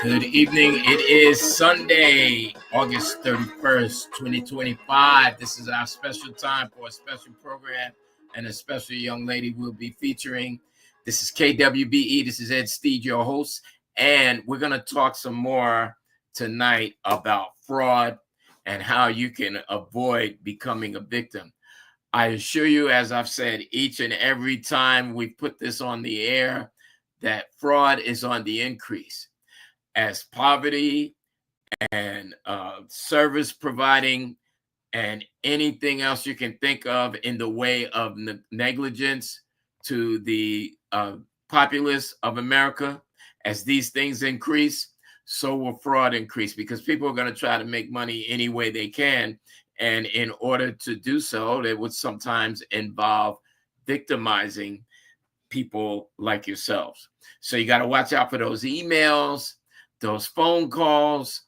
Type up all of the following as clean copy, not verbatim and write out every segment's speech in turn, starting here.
Good evening. It is Sunday, August 31st, 2025. This is our special time for a special program and a special young lady we'll be featuring. This is KWBE. This is Ed Steed, your host. And we're going to talk some more tonight about fraud and how you can avoid becoming a victim. I assure you, as I've said, each and every time we put this on the air, that fraud is on the increase. As poverty and service providing and anything else you can think of in the way of negligence to the populace of America, as these things increase, so will fraud increase, because people are going to try to make money any way they can. And in order to do so, they would sometimes involve victimizing people like yourselves. So you got to watch out for those emails, those phone calls,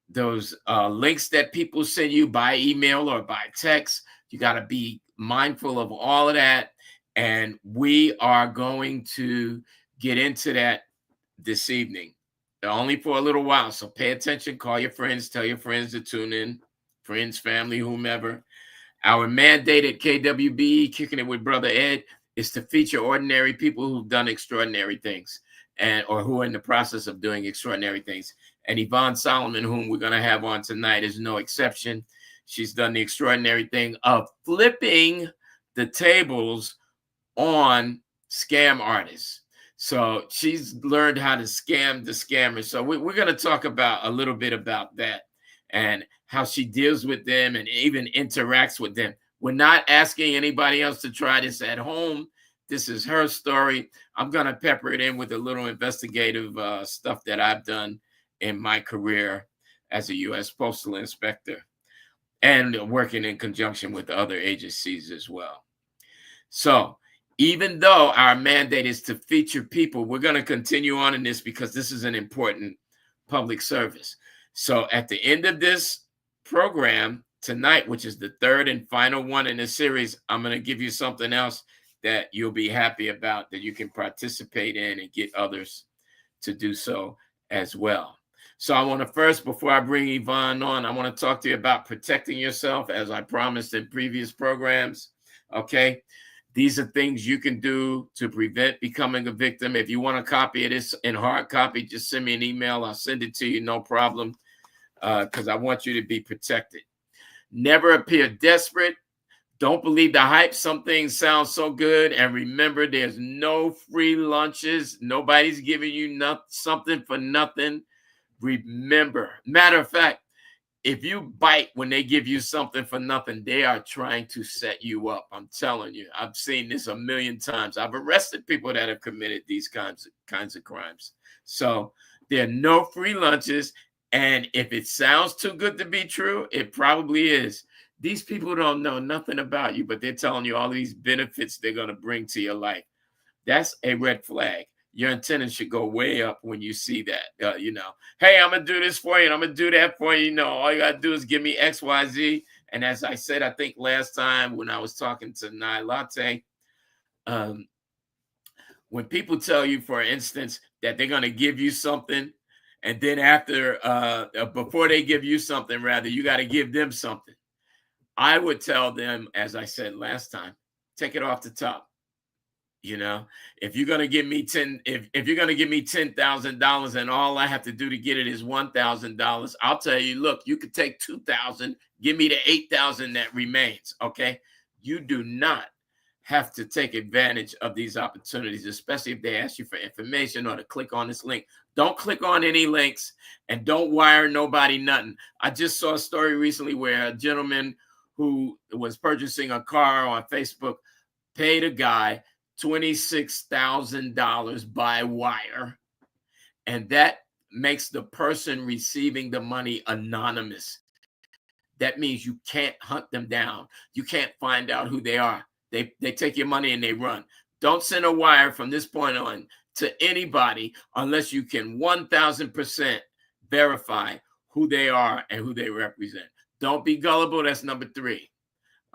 those links that people send you by email or by text. You got to be mindful of all of that. And we are going to get into that this evening, only for a little while. So pay attention, call your friends, tell your friends to tune in, friends, family, whomever. Our mandate at KWB, Kicking It with Brother Ed, is to feature ordinary people who've done extraordinary things, or who are in the process of doing extraordinary things. And Yvonne Solomon, whom we're going to have on tonight, is no exception. She's done the extraordinary thing of flipping the tables on scam artists. So she's learned how to scam the scammers. So we're going to talk about a little bit about that and how she deals with them and even interacts with them. We're not asking anybody else to try this at home. This is her story. I'm going to pepper it in with a little investigative stuff that I've done in my career as a U.S. Postal Inspector and working in conjunction with other agencies as well. So even though our mandate is to feature people, we're going to continue on in this because this is an important public service. So at the end of this program tonight, which is the third and final one in the series, I'm going to give you something else that you'll be happy about, that you can participate in and get others to do so as well. So I want to first, before I bring Yvonne on, I want to talk to you about protecting yourself, as I promised in previous programs. Okay. These are things you can do to prevent becoming a victim. If you want a copy of this in hard copy, just send me an email. I'll send it to you, no problem, because I want you to be protected. Never appear desperate. Don't believe the hype. Some things sound so good. And remember, there's no free lunches. Nobody's giving you something for nothing. Remember, matter of fact, if you bite when they give you something for nothing, they are trying to set you up. I'm telling you, I've seen this a million times. I've arrested people that have committed these kinds of crimes. So there are no free lunches. And if it sounds too good to be true, it probably is. These people don't know nothing about you, but they're telling you all these benefits they're going to bring to your life. That's a red flag. Your antenna should go way up when you see that. Hey, I'm going to do this for you, and I'm going to do that for you. All you got to do is give me X, Y, Z. And as I said, I think last time when I was talking to Nye Latte, when people tell you, for instance, that they're going to give you something, and then before they give you something, rather, you got to give them something. I would tell them, as I said last time, take it off the top. If you're gonna give me if you're gonna give me $10,000 and all I have to do to get it is $1,000, I'll tell you, look, you could take $2,000, give me the $8,000 that remains. Okay, you do not have to take advantage of these opportunities, especially if they ask you for information or to click on this link. Don't click on any links and don't wire nobody nothing. I just saw a story recently where a gentleman who was purchasing a car on Facebook paid a guy $26,000 by wire, and that makes the person receiving the money anonymous. that means you can't hunt them down. You can't find out who they are. They take your money and they run. Don't send a wire from this point on to anybody unless you can 1000% verify who they are and who they represent. Don't be gullible. That's number three.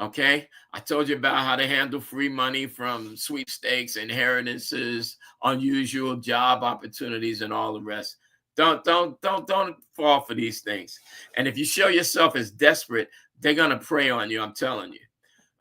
Okay. I told you about how to handle free money from sweepstakes, inheritances, unusual job opportunities, and all the rest. Don't fall for these things. And if you show yourself as desperate, they're gonna prey on you. I'm telling you.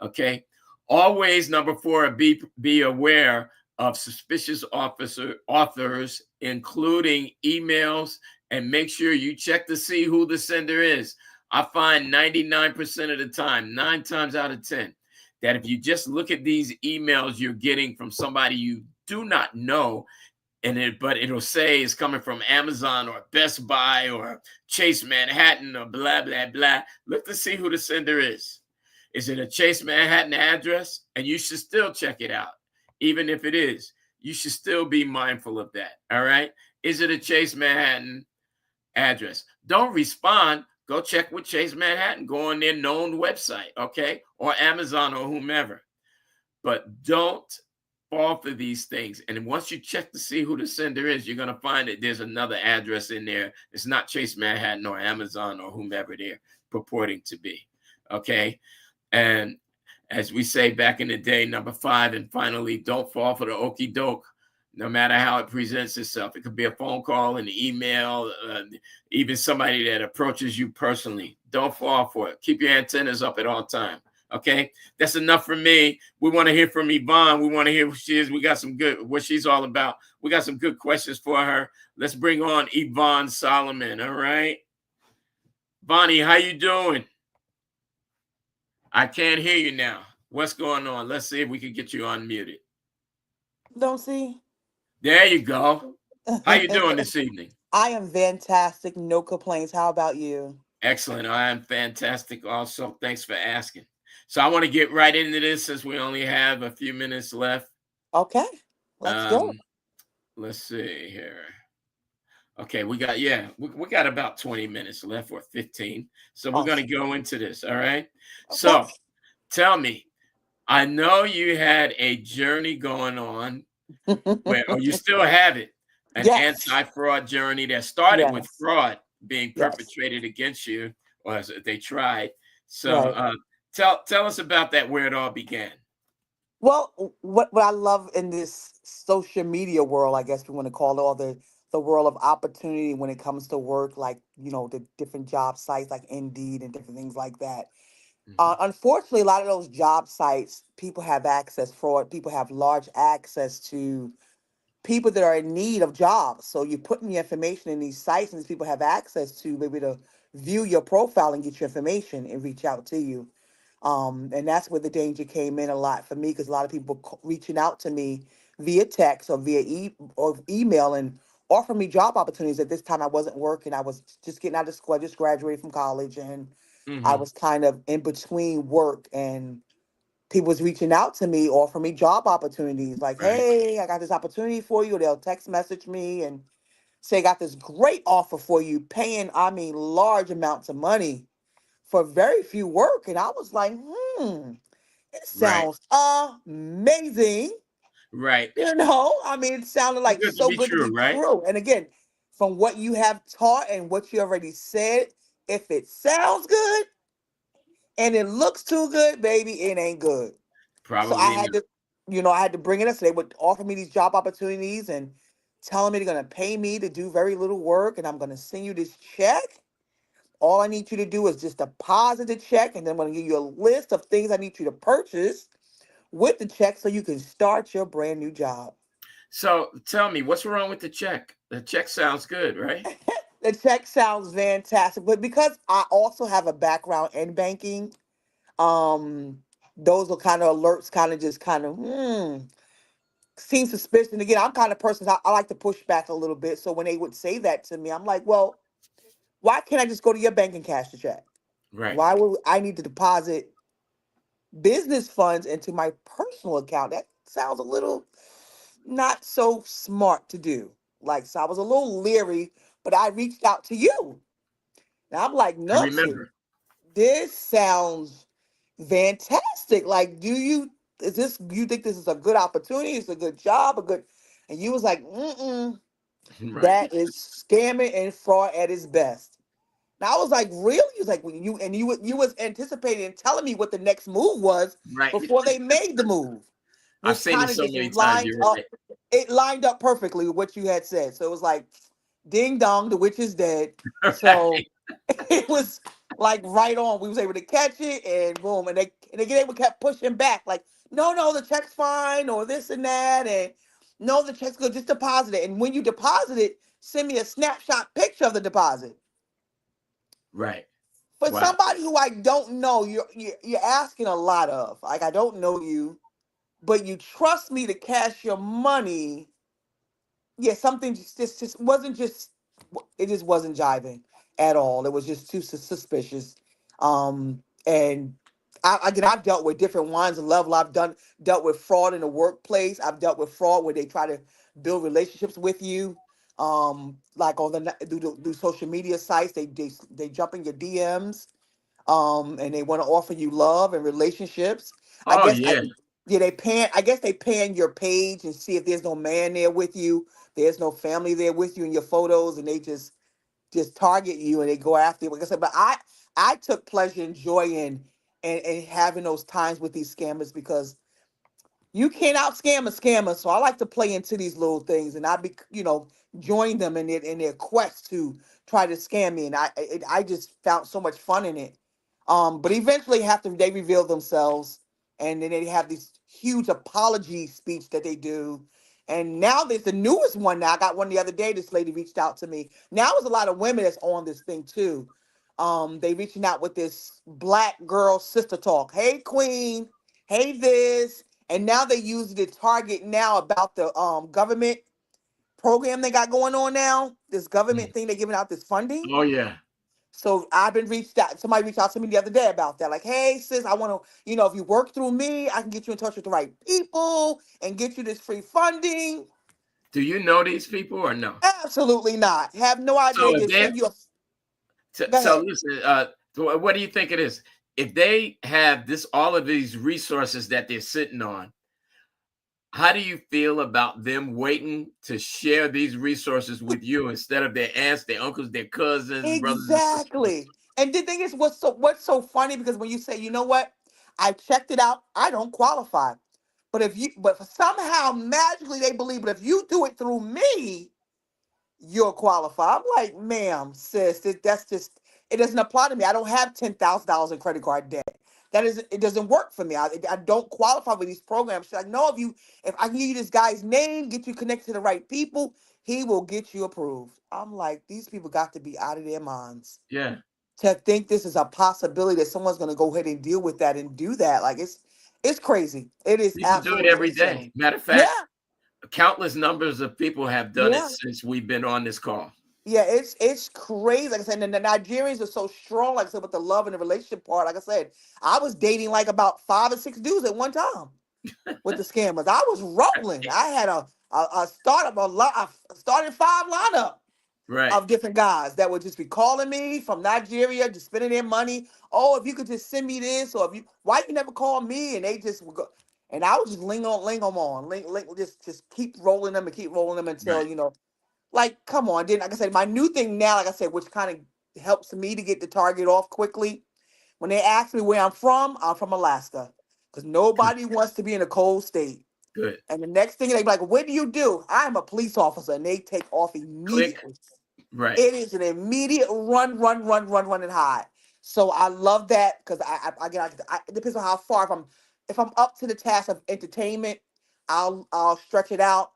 Okay. Always number four, be aware of suspicious authors, including emails, and make sure you check to see who the sender is. I find 99% of the time, 9 times out of 10, that if you just look at these emails you're getting from somebody you do not know, but it'll say it's coming from Amazon or Best Buy or Chase Manhattan or blah, blah, blah. Look to see who the sender is. Is it a Chase Manhattan address? And you should still check it out. Even if it is, you should still be mindful of that. All right. Is it a Chase Manhattan address? Don't respond. Go check with Chase Manhattan. Go on their known website, okay? Or Amazon or whomever. But don't fall for these things. And once you check to see who the sender is, you're going to find that there's another address in there. It's not Chase Manhattan or Amazon or whomever they're purporting to be, okay? And as we say back in the day, number five, and finally, don't fall for the okie doke. No matter how it presents itself. It could be a phone call, an email, even somebody that approaches you personally. Don't fall for it. Keep your antennas up at all times. Okay, that's enough for me. We want to hear from Yvonne. We want to hear who she is. We got some good, what she's all about. We got some good questions for her. Let's bring on Yvonne Solomon. All right, Bonnie, how you doing? I can't hear you now. What's going on? Let's see if we can get you unmuted. Don't see. There you go. How you doing this evening? I am fantastic. No complaints. How about you? Excellent. I am fantastic also. Thanks for asking. So I want to get right into this since we only have a few minutes left. Okay, let's go. Um, let's see here. Okay, we got about 20 minutes left or 15. So we're going Awesome. to go into this. All right. Okay. So tell me, I know you had a journey going on where, or you still have it, an Yes. anti-fraud journey that started with Yes. fraud being Yes. perpetrated against you, or as they tried. So Right. tell us about that, where it all began. Well, what I love in this social media world, I guess we want to call it, or the world of opportunity when it comes to work, like the different job sites like Indeed and different things like that. Hmm. Unfortunately, a lot of those job sites, people have access fraud. People have large access to people that are in need of jobs. So you're putting your information in these sites, and these people have access to maybe to view your profile and get your information and reach out to you. And that's where the danger came in a lot for me because a lot of people reaching out to me via text or via or email and offer me job opportunities. At this time, I wasn't working. I was just getting out of school. I just graduated from college, and I Hmm. was kind of in between work and people was reaching out to me, offering me job opportunities. Like, Right. hey, I got this opportunity for you. They'll text message me and say, got this great offer for you, paying, I mean, large amounts of money for very few work. And I was like, it Right. sounds amazing. Right. I mean, it sounded Too like good to so be good to true. be Right. true. And again, from what you have taught and what you already said, if it sounds good and it looks too good, baby, it ain't good. So I Probably had not. to, I had to bring it up. So they would offer me these job opportunities and telling me they're going to pay me to do very little work and I'm going to send you this check. All I need you to do is just deposit the check and then I'm going to give you a list of things I need you to purchase with the check so you can start your brand new job. So tell me, what's wrong with the check? The check sounds good, right? The check sounds fantastic, but because I also have a background in banking, um, those are kind of alerts, kind of just kind of, seem suspicious. And again, I'm kind of person I like to push back a little bit. So when they would say that to me, I'm like, well, why can't I just go to your bank and cash the check? Right. Why would I need to deposit business funds into my personal account? That sounds a little not so smart to do. Like, so I was a little leery, but I reached out to you. And I'm like, I Nupsy, remember. this sounds fantastic. Like, you think this is a good opportunity? It's a good job, a good, and you was like, mm-mm, Right. that is scamming and fraud at its best. Now I was like, really? He was like, when you was anticipating and telling me what the next move was Right. before they made the move, I've which seen it kind of so just many times. lined You're up. right. It lined up perfectly with what you had said. So it was like, ding dong, the witch is dead. So Right. it was like right on. We was able to catch it, and boom, and they kept pushing back, like, no, the check's fine, or this and that, and no, the check's good, just deposit it. And when you deposit it, send me a snapshot picture of the deposit. Right. For Wow. somebody who I don't know, you're asking a lot of. Like, I don't know you, but you trust me to cash your money. Yeah, something just wasn't just, it just wasn't jiving at all. It was just too suspicious. And again, I've dealt with different wines and level. Dealt with fraud in the workplace. I've dealt with fraud where they try to build relationships with you. Like on do social media sites, they jump in your DMs, and they want to offer you love and relationships. I Oh guess I yeah. yeah, I guess they pan your page and see if there's no man there with you, there's no family there with you in your photos, and they just target you and they go after you. Like I said, but I took pleasure and joy in and having those times with these scammers, because you can't out scam a scammer. So I like to play into these little things, and join them in their quest to try to scam me. And I just found so much fun in it. But eventually, after they reveal themselves, and then they have this huge apology speech that they do. And now there's the newest one. Now I got one the other day. This lady reached out to me. Now there's a lot of women that's on this thing too. They reaching out with this black girl sister talk. Hey, queen. Hey, this. And now they use the target now about the government program they got going on now. This Mm. government thing they're giving out this funding. Oh yeah. So I've been reached out. Somebody reached out to me the other day about that. Like, hey, sis, I want to, if you work through me, I can get you in touch with the right people and get you this free funding. Do you know these people or no? Absolutely not. Have no So idea. if Just they send you a. Go so ahead. listen, so what do you think it is? If they have all of these resources that they're sitting on, how do you feel about them waiting to share these resources with you instead of their aunts, their uncles, their cousins, brothers and sisters? Exactly. And the thing is, what's so funny, because when you say, you know what, I checked it out, I don't qualify. But somehow magically they believe, but if you do it through me, you'll qualify. I'm like, ma'am, sis, that's just, it doesn't apply to me. I don't have $10,000 in credit card debt. It doesn't work for me. I don't qualify for these programs. She's like, no, if I can give you this guy's name, get you connected to the right people, he will get you approved. I'm like, these people got to be out of their minds Yeah, to think this is a possibility that someone's going to go ahead and deal with that and do that. Like, it's crazy. It is people do it absolutely every day. insane. Matter of Yeah, fact, countless numbers of people have done it yeah. since we've been on this call. Yeah, it's crazy. Like I said, and the Nigerians are so strong. Like I said, with the love and the relationship part. Like I said, I was dating like about 5 or 6 dudes at one time with the scammers. I was rolling. I had a starting five lineup Right, of different guys that would just be calling me from Nigeria, just spending their money. Oh, if you could just send me this, or why you never call me? And they just would go, and I would just ling them on, just keep rolling them and keep rolling them until right. like, come on. Then, like I said, my new thing now, like I said, which kind of helps me to get the target off quickly. When they ask me where I'm from Alaska, because Good, nobody wants to be in a cold state. good. And the next thing they be like, what do you do? I'm a police officer, and they take off Click. immediately. Right. It is an immediate run and hide. So I love that, because it depends on how far. If I'm up to the task of entertainment, I'll stretch it out,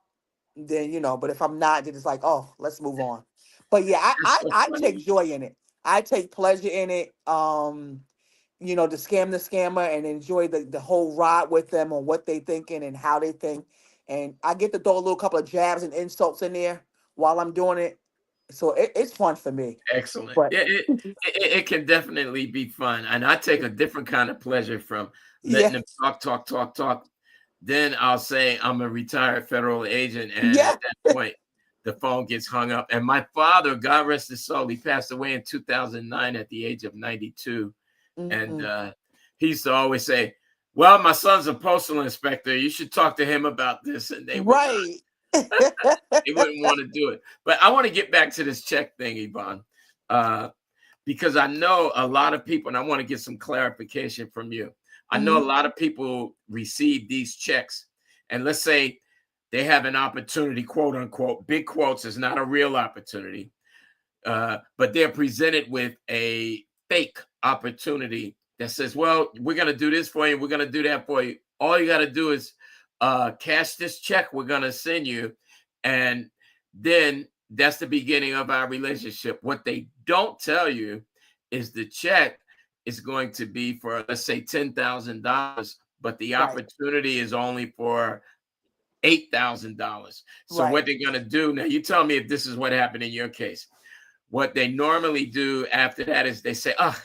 then but if I'm not, then it's like, oh, let's move on. But yeah, That's so I take funny. joy in it. I take pleasure in it. To scam the scammer and enjoy the whole ride with them on what they thinking and how they think. And I get to throw a little couple of jabs and insults in there while I'm doing it. So it's fun for me. Excellent. But Yeah, it can definitely be fun, and I take a different kind of pleasure from letting yeah, them talk. Then I'll say I'm a retired federal agent, and yeah, at that point, the phone gets hung up. And my father, God rest his soul, he passed away in 2009 at the age of 92. And Mm-mm. he used to always say, well, my son's a postal inspector. You should talk to him about this. And they would not. Right. They wouldn't want to do it. But I want to get back to this check thing, Yvonne, because I know a lot of people, and I want to get some clarification from you. I know Hmm. a lot of people receive these checks, and let's say they have an opportunity, quote unquote, big quotes, is not a real opportunity, but they're presented with a fake opportunity that says, well, we're going to do this for you. We're going to do that for you. All you got to do is cash this check we're going to send you. And then that's the beginning of our relationship. What they don't tell you is the check is going to be for, let's say, $10,000, but the Right. opportunity is only for $8,000. So Right. what they're going to do now, you tell me if this is what happened in your case. What they normally do after that is they say, oh,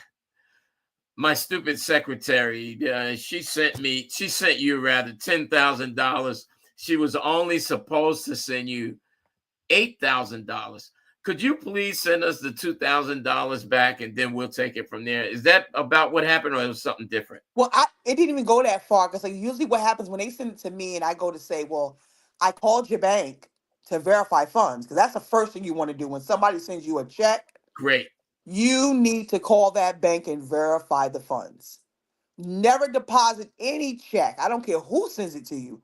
my stupid secretary, she sent you rather $10,000. She was only supposed to send you $8,000. Could you please send us the $2,000 back and then we'll take it from there? Is that about what happened, or it was something different? Well, it didn't even go that far because like, usually what happens when they send it to me and I go to say, well, I called your bank to verify funds because that's the first thing you want to do when somebody sends you a check. Great. You need to call that bank and verify the funds. Never deposit any check. I don't care who sends it to you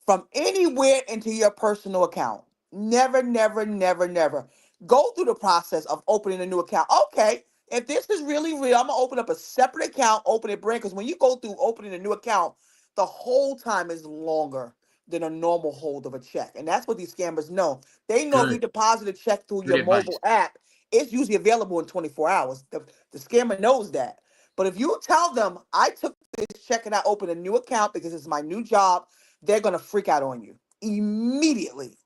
from anywhere into your personal account. Never, never, never, never. Go through the process of opening a new account. Okay, if this is really real, I'm gonna open up a separate account, open it brand. Because when you go through opening a new account, the whole time is longer than a normal hold of a check. And that's what these scammers know. They know if you Good. deposit a check through Good your advice. mobile app, it's usually available in 24 hours. The scammer knows that. But if you tell them, I took this check and I opened a new account because it's my new job, they're going to freak out on you immediately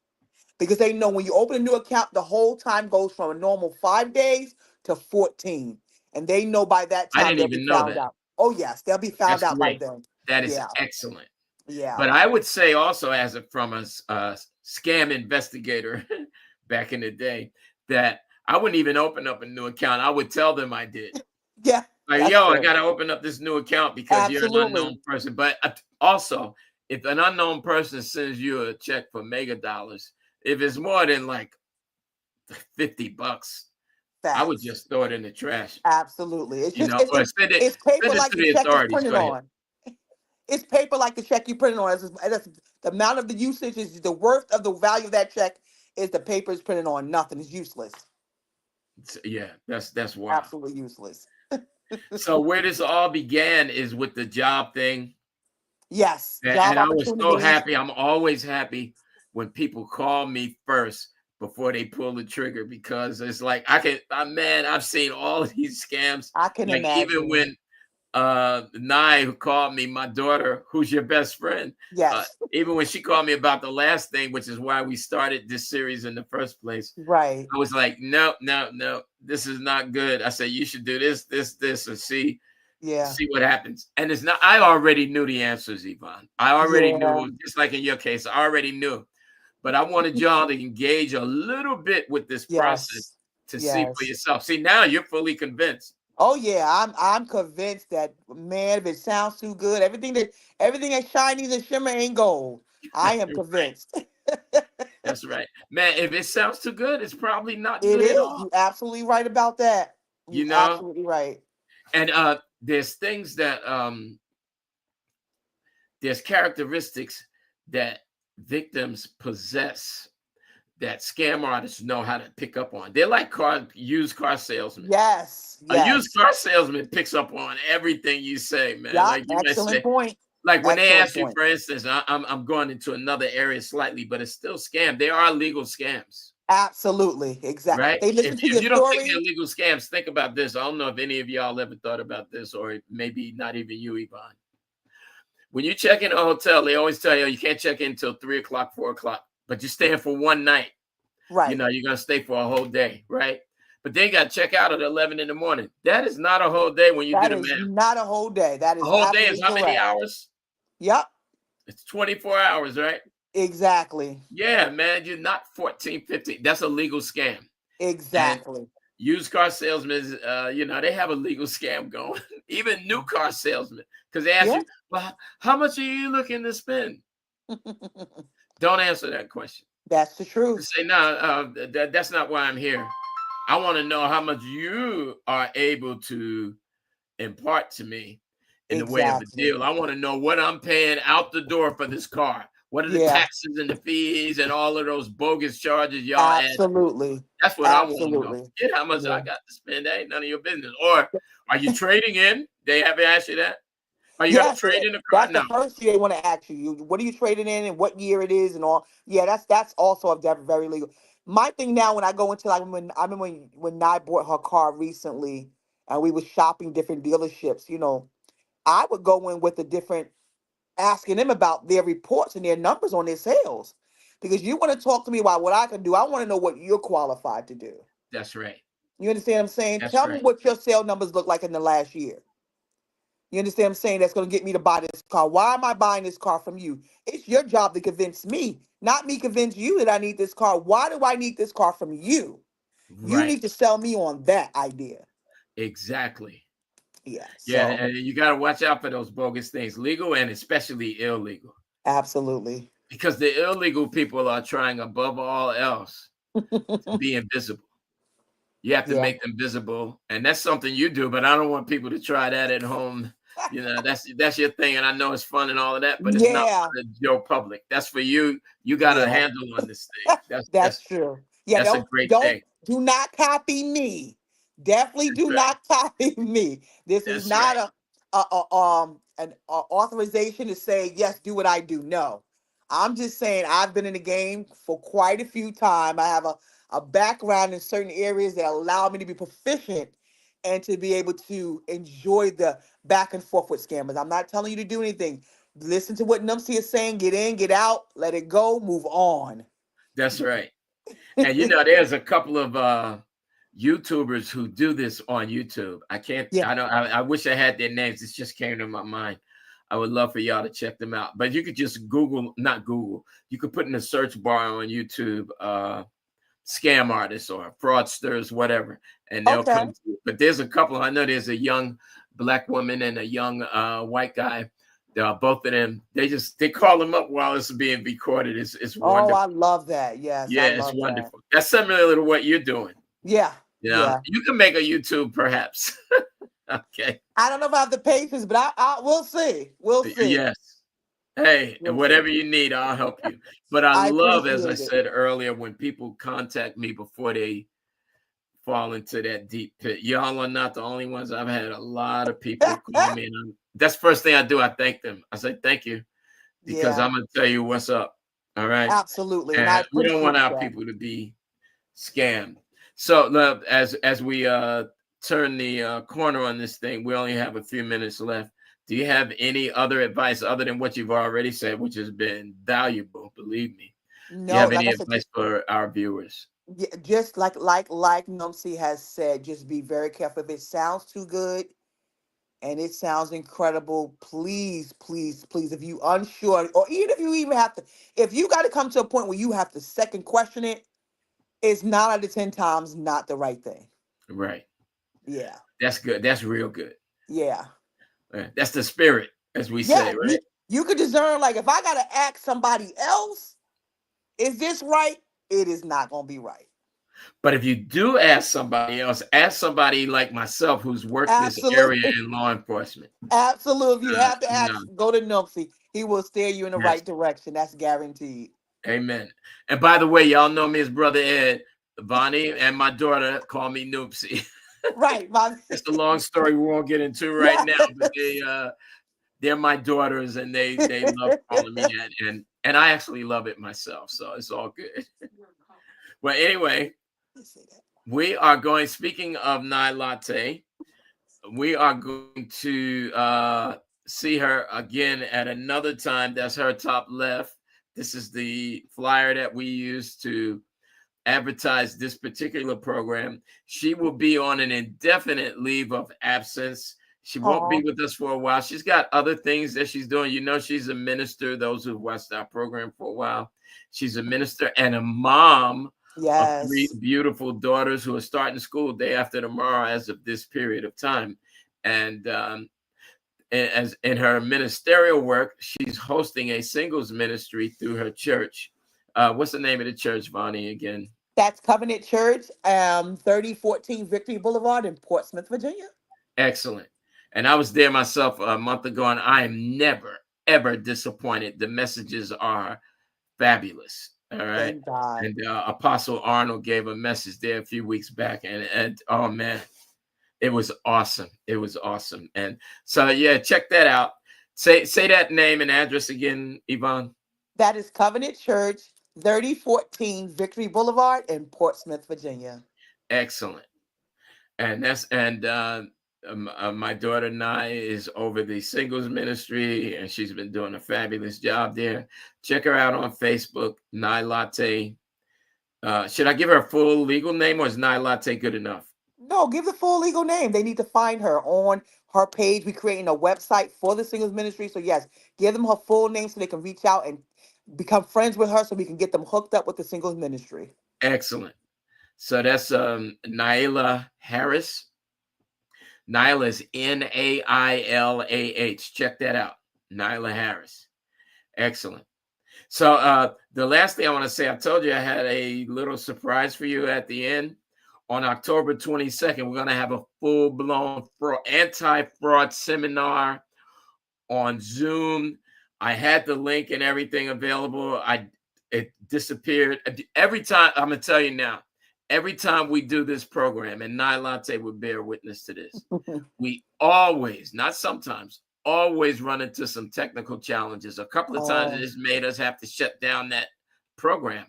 because they know when you open a new account, the whole time goes from a normal 5 days to 14. And they know by that I time didn't they'll be even know found that. out. Oh, yes, they'll be found That's out by great. then. That is Yeah, excellent. yeah. But I would say also, from a scam investigator back in the day, that I wouldn't even open up a new account. I would tell them I did. Yeah, Like, that's yo, I true. got to open up this new account because you're an Absolutely. unknown person. But also, if an unknown person sends you a check for mega dollars, if it's more than like $50, I would Facts. just throw it in the trash, Absolutely. It's you just know, or it's paper send it like to the the check is authorities. printed Go ahead. on. It's paper like the check you printed on. That's the amount of the usage is the worth of the value of that check is the paper is printed on. Nothing is useless. Yeah, that's wild. Absolutely useless. So where this all began is with the job thing. Yes, job And I was so opportunities. happy. I'm always happy when people call me first before they pull the trigger, because it's like man, I've seen all of these scams. I can Like, even imagine. when Nye, who called me, my daughter, who's your best friend, Yes, even when she called me about the last thing, which is why we started this series in the first place, right. I was like, no, no, no, this is not good. I said, you should do this, this, this, and Yeah, see what happens. And it's not, I already knew the answers, Yvonne. I already yeah. knew, just like in your case, I already knew. But I wanted y'all to engage a little bit with this process Yes, to see for yes. yourself. See, now you're fully convinced. Oh yeah, I'm convinced that man, if it sounds too good, everything that shiny and shimmer ain't gold. I am Right. convinced. That's right. Man, if it sounds too good, it's probably not It good at is. all. You absolutely right about that. You You know? absolutely right. And there's things that there's characteristics that victims possess that scam artists know how to pick up on. They're like used car salesmen. Yes, A used yes. car salesman picks up on everything you say, man. Yup. Like, you may Excellent say, point. like when they Excellent ask you, point. for instance, I'm going into another area slightly, but it's still scam. They are legal scams, Absolutely. Exact. right? They listen to If your you don't think they're story. legal scams, think about this. I don't know if any of y'all ever thought about this, or maybe not even you, Yvonne. When you check in a hotel, they always tell you can't check in until 3 o'clock, 4 o'clock, but you're staying for one night. Right. You're gonna stay for a whole day, right? But they got to check out at 11 in the morning. That is not a whole day when you do That the is math. not a whole day. That A is whole day is absolutely how many correct. hours? Yep. It's 24 hours, right? Exactly. Yeah, man, you're not 14, 15. That's a legal scam. And Exactly. used car salesmen, they have a legal scam going. Even new car salesmen, because they ask Yeah. you, well, how much are you looking to spend? Don't answer that question. That's the truth. Say, no, that's not why I'm here. I want to know how much you are able to impart to me in the way of a Exactly. deal. I want to know what I'm paying out the door for this car. What are the Yeah. taxes and the fees and all of those bogus charges y'all add to it? Absolutely. That's what I want to know. Absolutely. Forget how much I Yeah. got to spend. That ain't none of your business. Or are you trading in? They haven't asked you that. Are you going to Yes, trade in the car? that's the No. first thing they want to ask you. What are you trading in and what year it is and all. Yeah, that's also very legal. My thing now when I go into like when I remember when Nye bought her car recently and we were shopping different dealerships, I would go in with a different asking them about their reports and their numbers on their sales. Because you want to talk to me about what I can do. I want to know what you're qualified to do. That's right. You understand what I'm saying? That's Tell me right. what your sale numbers look like in the last year. You understand what I'm saying? That's going to get me to buy this car. Why am I buying this car from you? It's your job to convince me, not me convince you that I need this car. Why do I need this car from you? You Right. need to sell me on that idea. Exactly. Yeah. Yeah. So, And you got to watch out for those bogus things, legal and especially illegal. absolutely. Because the illegal people are trying above all else to be invisible. You have to Yeah. make them visible, and that's something you do. But I don't want people to try that at home. That's your thing, and I know it's fun and all of that, but it's not Yeah. for the Joe public. That's for you. You got a Yeah. handle on this thing. That's That's that's true. Yeah, that's a don't great don't thing. do not copy me. Definitely That's do right. not copy me. This is That's right. not an authorization to say yes, do what I do. No. I'm just saying I've been in the game for quite a few time. I have a background in certain areas that allow me to be proficient and to be able to enjoy the back and forth with scammers. I'm not telling you to do anything. Listen to what Numsy is saying, get in, get out, let it go, move on. That's right. And there's a couple of YouTubers who do this on YouTube. I can't. Yeah. I don't. I wish I had their names. It just came to my mind. I would love for y'all to check them out. But you could just Google, not Google. You could put in the search bar on YouTube, scam artists or fraudsters, whatever, and they'll Okay. come to you. But there's a couple. I know there's a young black woman and a young white guy. Both of them. They call them up while it's being recorded. It's Oh, wonderful. I love that. Yes, I Yeah, it's love that. wonderful. That's similar to what you're doing. Yeah. Yeah. You can make a YouTube perhaps. Okay. I don't know if I have the patience, but I we'll see. We'll see. Yes. Hey, and We'll see. whatever you need, I'll help you. But I I love, as I appreciate it. said earlier, when people contact me before they fall into that deep pit. Y'all are not the only ones. I've had a lot of people call me, and that's the first thing I do. I thank them. I say thank you because Yeah, I'm gonna tell you what's up. All right, absolutely. And I and we don't want appreciate our that. people to be scammed. So, as we turn the corner on this thing, we only have a few minutes left. Do you have any other advice other than what you've already said, which has been valuable? Believe me. Do you No, have like any I said, advice for our viewers? just like Numsy has said, just be very careful. If it sounds too good and it sounds incredible, please, please, please, if you unsure, or even if you even have to, if you got to come to a point where you have to second question it, it's 9 out of 10 times not the right thing. Right. Yeah. That's good. That's real good. Yeah. That's the spirit, as we Yeah. say, You, right? you could discern, like, if I got to ask somebody else, is this right? It is not going to be right. But if you do ask somebody else, ask somebody like myself who's worked this area Absolutely. in law enforcement. Absolutely. If you have to You know, ask, go to Numpsy. He will steer you in the yes. right direction. That's guaranteed. Amen. And by the way, y'all know me as Brother Ed. Bonnie and my daughter call me Noopsy. Right. My, It's a long story we won't get into right yeah. now, but they're my daughters and they love calling me that. And I actually love it myself. So it's all good. Well, anyway, we are going, speaking of Nai Latte, we are going to see her again at another time. That's her top left. This is the flyer that we use to advertise this particular program. She will be on an indefinite leave of absence. She won't be Oh, with us for a while. She's got other things that she's doing. She's a minister. Those who've watched our program for a while, she's a minister and a mom of three Yes. beautiful daughters who are starting school day after tomorrow as of this period of time. And as in her ministerial work, she's hosting a singles ministry through her church. What's the name of the church, Vonnie, again? That's Covenant Church, 3014 Victory Boulevard in Portsmouth, Virginia. Excellent. And I was there myself a month ago, and I am never, ever disappointed. The messages are fabulous. All right. Thank God. And Apostle Arnold gave a message there a few weeks back, and oh man, it was awesome. It was awesome. And so yeah, check that out. Say that name and address again, Yvonne. That is Covenant Church, 3014 Victory Boulevard in Portsmouth, Virginia. Excellent. And that's my daughter Nye is over the singles ministry, and she's been doing a fabulous job there. Check her out on Facebook, Nye Latte. Should I give her a full legal name, or is Nye Latte good enough? No, give the full legal name. They need to find her on her page. We're creating a website for the singles ministry. So, yes, give them her full name so they can reach out and become friends with her so we can get them hooked up with the singles ministry. Excellent. So that's Naila Harris. Naila is Nailah. Check that out. Naila Harris. Excellent. So the last thing I want to say, I told you I had a little surprise for you at the end. On October 22nd, we're going to have a full-blown anti-fraud seminar on Zoom. I had the link and everything available. It disappeared. Every time, I'm going to tell you now, every time we do this program, and Nye Latte would bear witness to this, we always, not sometimes, always run into some technical challenges. A couple of times it Oh, has made us have to shut down that program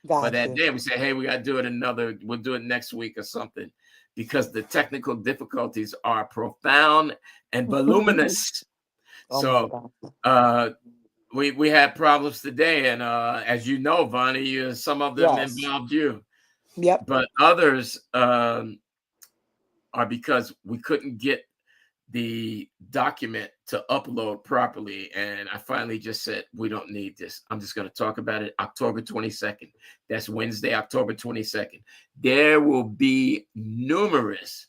for got that you. day. We say, hey, we got to do it we'll do it next week or something, because the technical difficulties are profound and voluminous. Oh, my So God. uh, we had problems today. And as you know, Vonnie, some of them Yes. involved you, Yep. but others are because we couldn't get the document to upload properly. And I finally just said, we don't need this. I'm just going to talk about it October 22nd. That's Wednesday, October 22nd. There will be numerous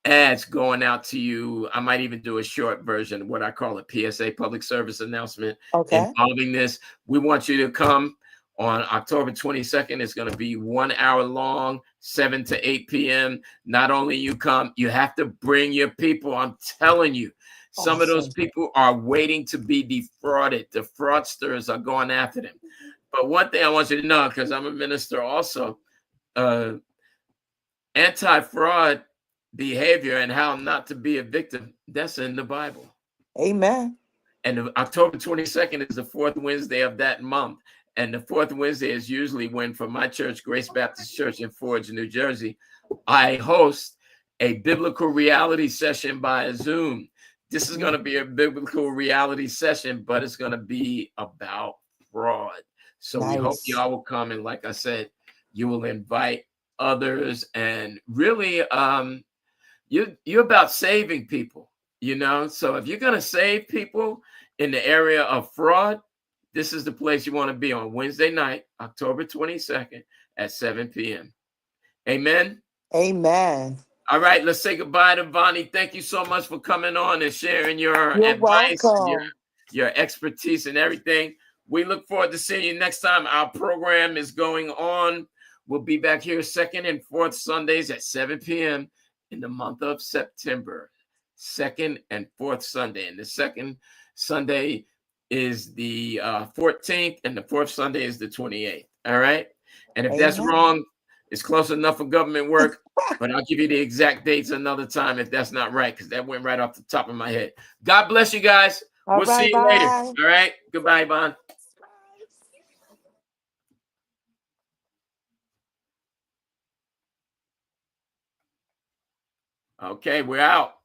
ads going out to you. I might even do a short version, what I call a PSA, public service announcement, Okay. involving this. We want you to come on October 22nd. It's going to be 1 hour long, 7 to 8 p.m. Not only you come, you have to bring your people. I'm telling you, some of those Awesome. people are waiting to be defrauded. The fraudsters are going after them. But one thing I want you to know, because I'm a minister also, anti-fraud behavior and how not to be a victim, that's in the Bible. Amen. And October 22nd is the fourth Wednesday of that month. And the fourth Wednesday is usually when, for my church, Grace Baptist Church in Forge, New Jersey, I host a biblical reality session by Zoom. This is going to be a biblical reality session, but it's going to be about fraud. So we hope Nice. y'all will come. And like I said, you will invite others. And really, you're about saving people, So if you're going to save people in the area of fraud, this is the place you want to be on Wednesday night, October 22nd at 7 p.m. Amen. Amen. All right, let's say goodbye to Vonnie. Thank you so much for coming on and sharing your You're advice, welcome. your expertise and everything. We look forward to seeing you next time. Our program is going on. We'll be back here second and fourth Sundays at 7 p.m. in the month of September. Second and fourth Sunday. And the second Sunday is the 14th, and the fourth Sunday is the 28th. All right. And if that's Amen. wrong, it's close enough for government work, but I'll give you the exact dates another time if that's not right, because that went right off the top of my head. God bless you guys. All We'll see right. you later. Bye. All right. Goodbye, Yvonne. Okay, we're out.